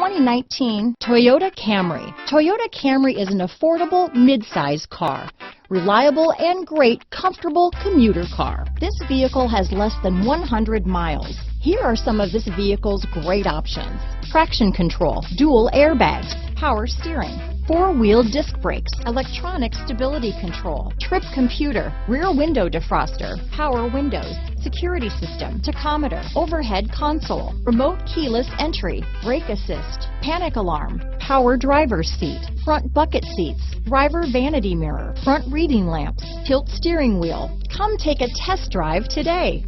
2019 Toyota Camry. Toyota Camry is an affordable mid-size car. Reliable and great comfortable commuter car. This vehicle has less than 100 miles. Here are some of this vehicle's great options: traction control, dual airbags, power steering, four-wheel disc brakes, electronic stability control, trip computer, rear window defroster, power windows, security system, tachometer, overhead console, remote keyless entry, brake assist, panic alarm, power driver's seat, front bucket seats, driver vanity mirror, front reading lamps, tilt steering wheel. Come take a test drive today.